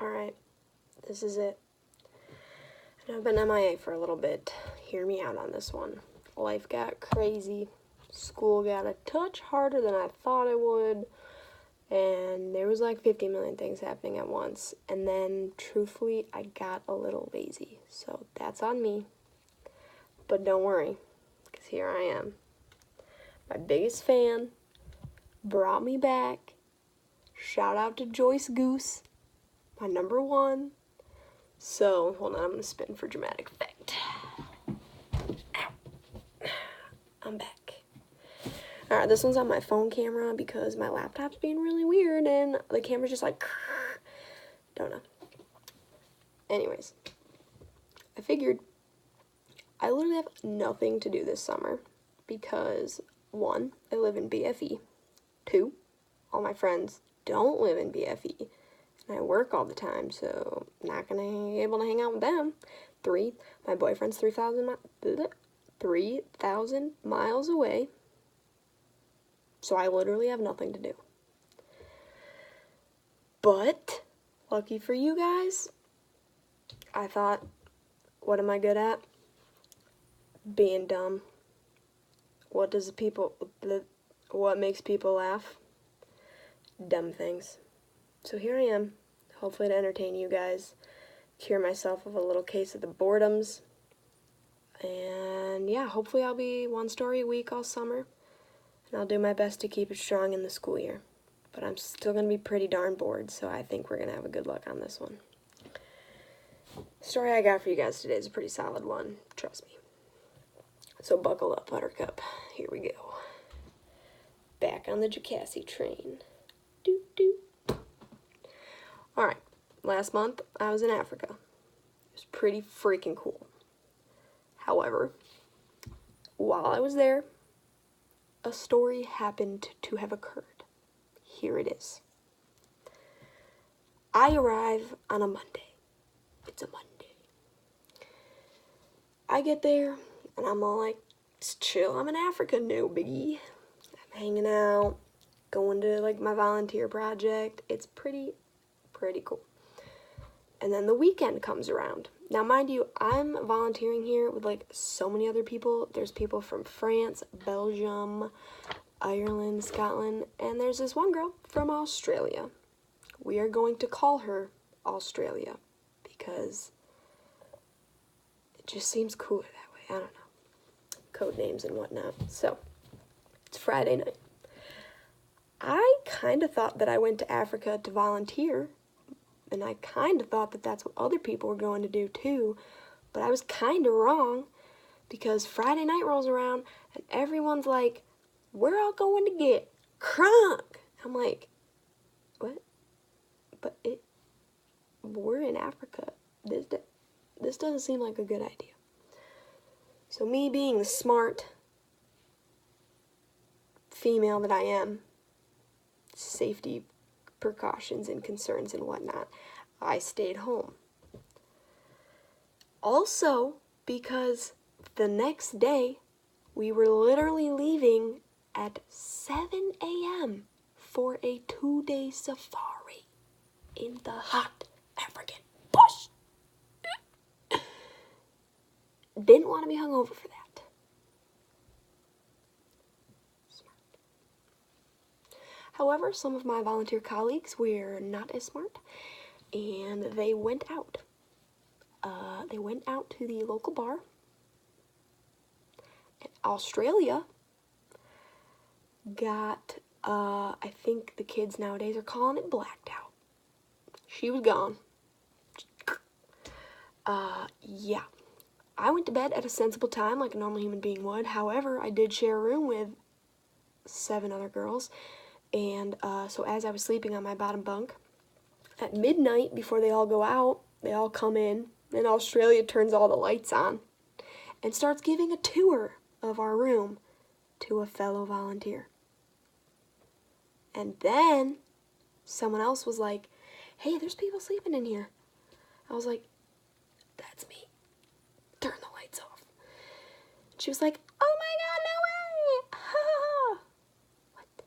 Alright, this is it. And I've been MIA for a little bit. Hear me out on this one. Life got crazy. School got a touch harder than I thought it would. And there was like 50 million things happening at once. And then, truthfully, I got a little lazy. So that's on me. But don't worry, because here I am. My biggest fan brought me back. Shout out to Joyce Goose, my number one. So, hold on, I'm going to spin for dramatic effect. Ow. I'm back. Alright, this one's on my phone camera because my laptop's being really weird and the camera's just like, don't know. Anyways, I figured I literally have nothing to do this summer because, 1, I live in BFE. 2, all my friends don't live in BFE. And I work all the time, so not going to be able to hang out with them. 3, my boyfriend's 3,000 miles away. So I literally have nothing to do. But, lucky for you guys, I thought, what am I good at? Being dumb. What makes people laugh? Dumb things. So here I am, hopefully to entertain you guys, cure myself of a little case of the boredoms, and yeah, hopefully I'll be one story a week all summer, and I'll do my best to keep it strong in the school year. But I'm still going to be pretty darn bored, so I think we're going to have a good luck on this one. The story I got for you guys today is a pretty solid one, trust me. So buckle up, Buttercup. Here we go. Back on the Jacassi train. Doot doot. Alright, last month I was in Africa. It was pretty freaking cool. However, while I was there, a story happened to have occurred. Here it is. I arrive on a Monday. It's a Monday. I get there, and I'm all like, it's chill, I'm in Africa, no biggie. I'm hanging out, going to like my volunteer project. It's pretty cool. And then the weekend comes around. Now, mind you, I'm volunteering here with like so many other people. There's people from France, Belgium, Ireland, Scotland, and there's this one girl from Australia. We are going to call her Australia because it just seems cooler that way. I don't know. Code names and whatnot. So, it's Friday night. I kind of thought that I went to Africa to volunteer, and I kind of thought that that's what other people were going to do too, but I was kind of wrong, because Friday night rolls around, and everyone's like, we're all going to get crunk. I'm like, what? But we're in Africa. This doesn't seem like a good idea. So me being the smart female that I am, safety precautions and concerns and whatnot, I stayed home. Also, because the next day, we were literally leaving at 7 a.m. for a 2-day safari in the hot African bush. Didn't want to be hungover for that. Smart. However, some of my volunteer colleagues were not as smart, and they went out. They went out to the local bar in Australia. Got, I think the kids nowadays are calling it blacked out. She was gone. Yeah. I went to bed at a sensible time like a normal human being would. However, I did share a room with 7 other girls. And so as I was sleeping on my bottom bunk, at midnight, before they all go out, they all come in, and Australia turns all the lights on and starts giving a tour of our room to a fellow volunteer. And then someone else was like, hey, there's people sleeping in here. I was like, that's me. Turn the lights off. She was like, oh my god, no way! Ha! What?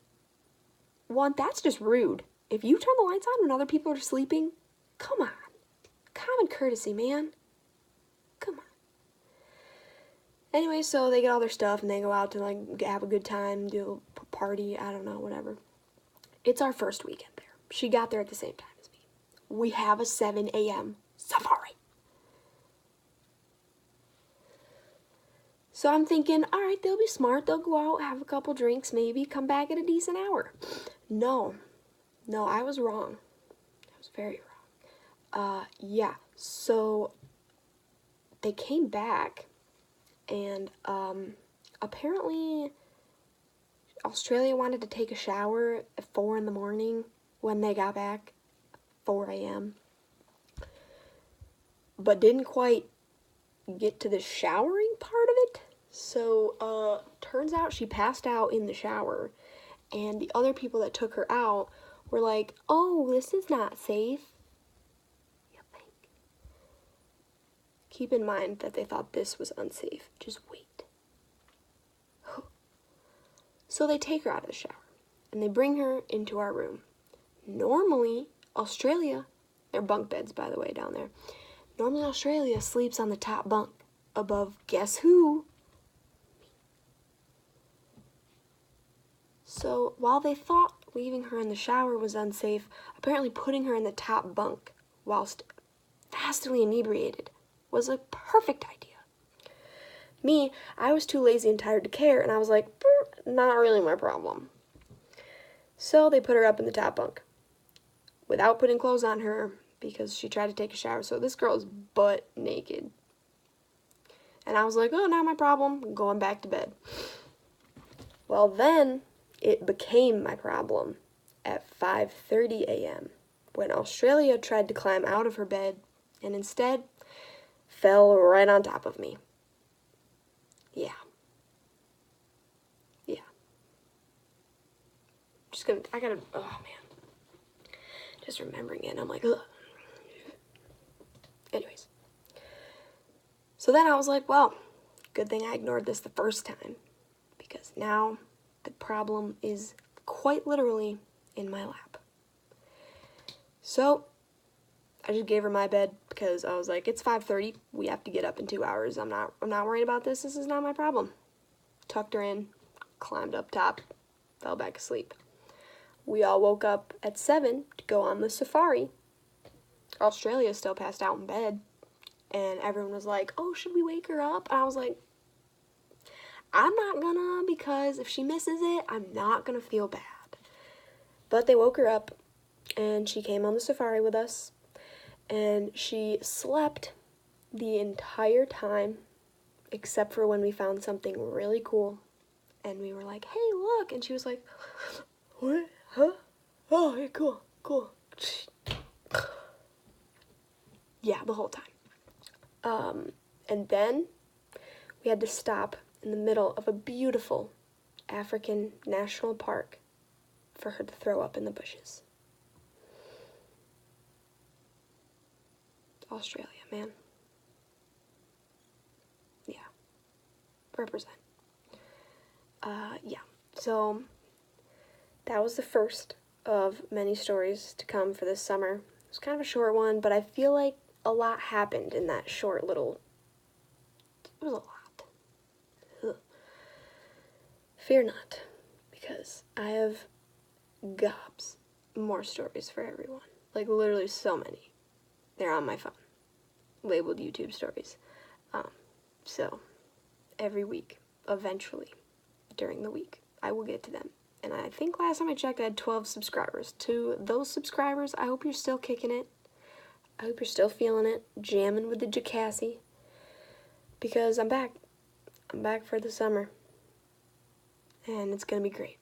One, that's just rude. If you turn the lights on when other people are sleeping, Come on. Common courtesy, man. Come on. Anyway, so they get all their stuff and they go out to like have a good time, do a party, I don't know, whatever. It's our first weekend there. She got there at the same time as me. We have a 7 a.m. safari. So I'm thinking, all right, they'll be smart. They'll go out, have a couple drinks, maybe come back at a decent hour. No, I was wrong. I was very wrong. Yeah, so they came back, and apparently Australia wanted to take a shower at 4 in the morning when they got back, 4 a.m., but didn't quite get to the showering part of it. So, turns out she passed out in the shower, and the other people that took her out were like, oh, this is not safe. You think? Keep in mind that they thought this was unsafe. Just wait. So they take her out of the shower, and they bring her into our room. Normally, Australia, they're bunk beds, by the way, down there. Normally, Australia sleeps on the top bunk above, guess who? So while they thought leaving her in the shower was unsafe, apparently putting her in the top bunk whilst vastly inebriated was a perfect idea. Me, I was too lazy and tired to care, and I was like, not really my problem. So they put her up in the top bunk without putting clothes on her because she tried to take a shower. So this girl is butt naked. And I was like, oh, not my problem. I'm going back to bed. Well, then it became my problem at 5:30 a.m. when Australia tried to climb out of her bed and instead fell right on top of me. Yeah. Oh man. Just remembering it, I'm like, ugh. Anyways. So then I was like, well, good thing I ignored this the first time, because now the problem is quite literally in my lap. So I just gave her my bed because I was like, it's 5:30. We have to get up in 2 hours. I'm not worried about this. This is not my problem. Tucked her in, climbed up top, fell back asleep. We all woke up at 7 to go on the safari. Australia still passed out in bed. And everyone was like, oh, should we wake her up? And I was like, I'm not gonna, because if she misses it, I'm not gonna feel bad. But they woke her up, and she came on the safari with us, and she slept the entire time, except for when we found something really cool, and we were like, hey, look, and she was like, what? Huh? Oh, yeah, cool. Yeah, the whole time. And then we had to stop in the middle of a beautiful African national park for her to throw up in the bushes. Australia, man. Yeah. Represent. Yeah. So that was the first of many stories to come for this summer. It was kind of a short one, but I feel like a lot happened in that short little... It was a lot. Ugh. Fear not, because I have gobs more stories for everyone. Like, literally so many. They're on my phone, labeled YouTube stories. So, every week, eventually, during the week, I will get to them. And I think last time I checked, I had 12 subscribers. To those subscribers, I hope you're still kicking it. I hope you're still feeling it, jamming with the Jacassie, because I'm back. I'm back for the summer, and it's going to be great.